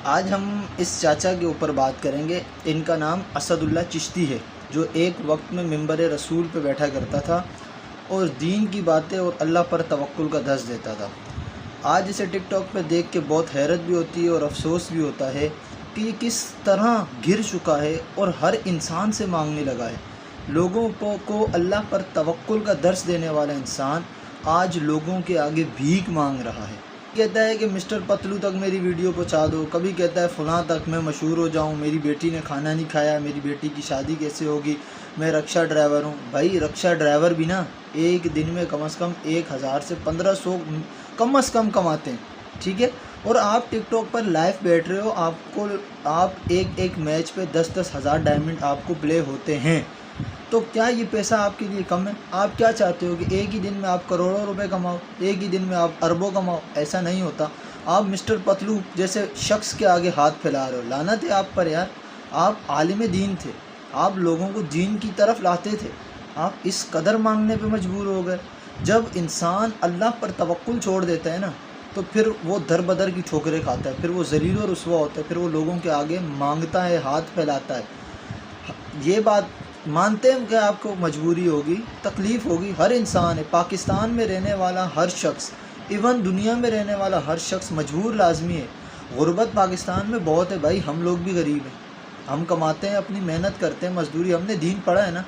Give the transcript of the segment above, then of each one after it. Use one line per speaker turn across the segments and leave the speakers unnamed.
آج ہم اس چاچا کے اوپر بات کریں گے۔ ان کا نام اسد اللہ چشتی ہے، جو ایک وقت میں منبر رسول پہ بیٹھا کرتا تھا اور دین کی باتیں اور اللہ پر توکل کا درس دیتا تھا۔ آج اسے ٹک ٹاک پہ دیکھ کے بہت حیرت بھی ہوتی ہے اور افسوس بھی ہوتا ہے کہ یہ کس طرح گر چکا ہے اور ہر انسان سے مانگنے لگا ہے۔ لوگوں کو اللہ پر توکل کا درس دینے والا انسان آج لوگوں کے آگے بھیک مانگ رہا ہے۔ کہتا ہے کہ مسٹر پتلو تک میری ویڈیو پہنچا دو، کبھی کہتا ہے فلاں تک میں مشہور ہو جاؤں، میری بیٹی نے کھانا نہیں کھایا، میری بیٹی کی شادی کیسے ہوگی، میں رکشہ ڈرائیور ہوں۔ بھائی رکشہ ڈرائیور بھی نا ایک دن میں کم از کم 1000 سے 1500 کم از کم کماتے ہیں، ٹھیک ہے؟ اور آپ ٹک ٹاک پر لائیو بیٹھ رہے ہو، آپ ایک میچ پہ 10 ہزار ڈائمنڈ آپ کو پلے ہوتے ہیں، تو کیا یہ پیسہ آپ کے لیے کم ہے؟ آپ کیا چاہتے ہو کہ ایک ہی دن میں آپ کروڑوں روپے کماؤ، ایک ہی دن میں آپ اربوں کماؤ؟ ایسا نہیں ہوتا۔ آپ مسٹر پتلو جیسے شخص کے آگے ہاتھ پھیلا رہے ہو، لعنت ہے آپ پر یار۔ آپ عالم دین تھے، آپ لوگوں کو دین کی طرف لاتے تھے، آپ اس قدر مانگنے پہ مجبور ہو گئے۔ جب انسان اللہ پر توکل چھوڑ دیتا ہے نا، تو پھر وہ در بدر کی ٹھوکریں کھاتا ہے، پھر وہ ذلیل و رسوا ہوتا ہے، پھر وہ لوگوں کے آگے مانگتا ہے، ہاتھ پھیلاتا ہے۔ یہ بات مانتے ہیں کہ آپ کو مجبوری ہوگی، تکلیف ہوگی، ہر انسان ہے، پاکستان میں رہنے والا ہر شخص، ایون دنیا میں رہنے والا ہر شخص مجبور لازمی ہے۔ غربت پاکستان میں بہت ہے بھائی، ہم لوگ بھی غریب ہیں، ہم کماتے ہیں، اپنی محنت کرتے ہیں، مزدوری، ہم نے دین پڑھا ہے نا۔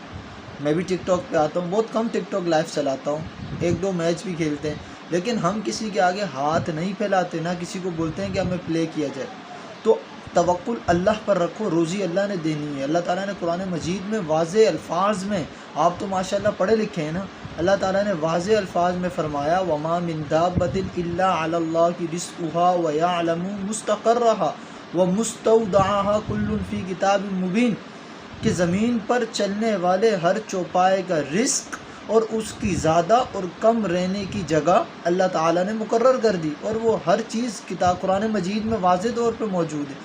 میں بھی ٹک ٹاک پہ آتا ہوں، بہت کم ٹک ٹاک لائیو چلاتا ہوں، 1-2 میچ بھی کھیلتے ہیں، لیکن ہم کسی کے آگے ہاتھ نہیں پھیلاتے، نہ کسی کو بولتے ہیں کہ ہمیں پلے کیا جائے۔ تو توکل اللہ پر رکھو، روزی اللہ نے دینی ہے۔ اللہ تعالیٰ نے قرآن مجید میں واضح الفاظ میں، آپ تو ماشاءاللہ پڑھے لکھے ہیں نا، اللہ تعالیٰ نے واضح الفاظ میں فرمایا وَمَا مِن دَابَّةٍ إِلَّا عَلَى اللَّهِ رِزْقُهَا وَيَعْلَمُ مُسْتَقَرَّهَا وَمُسْتَوْدَعَهَا كُلٌّ فِي كِتَابٍ مُبِينٍ، کہ زمین پر چلنے والے ہر چوپائے کا رزق اور اس کی زیادہ اور کم رہنے کی جگہ اللہ تعالیٰ نے مقرر کر دی، اور وہ ہر چیز کتاب قرآن مجید میں واضح طور پہ موجود ہے۔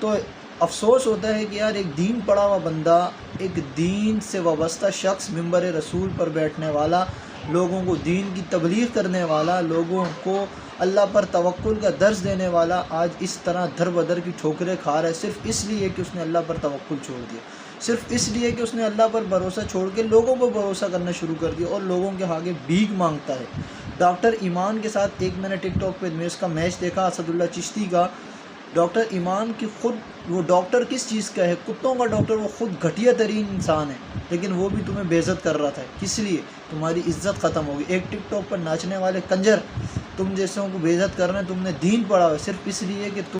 تو افسوس ہوتا ہے کہ یار ایک دین پڑھا ہوا بندہ، ایک دین سے وابستہ شخص، منبر رسول پر بیٹھنے والا، لوگوں کو دین کی تبلیغ کرنے والا، لوگوں کو اللہ پر توکل کا درس دینے والا، آج اس طرح در بدر کی ٹھوکریں کھا رہا ہے، صرف اس لیے کہ اس نے اللہ پر توکل چھوڑ دیا، صرف اس لیے کہ اس نے اللہ پر بھروسہ چھوڑ کے لوگوں پر بھروسہ کرنا شروع کر دیا اور لوگوں کے آگے بھیک مانگتا ہے۔ ڈاکٹر ایمان کے ساتھ ایک میں نے ٹک ٹاک پہ اس کا میچ دیکھا، اسد اللہ چشتی کا۔ ڈاکٹر ایمان کی خود، وہ ڈاکٹر کس چیز کا ہے؟ کتوں کا ڈاکٹر، وہ خود گھٹیا ترین انسان ہے، لیکن وہ بھی تمہیں بے عزت کر رہا تھا، کس لیے؟ تمہاری عزت ختم ہوگی۔ ایک ٹک ٹاک پر ناچنے والے کنجر تم جیسوں کو بے عزت کر رہے ہیں، تم نے دین پڑھا ہے صرف اس لیے کہ تم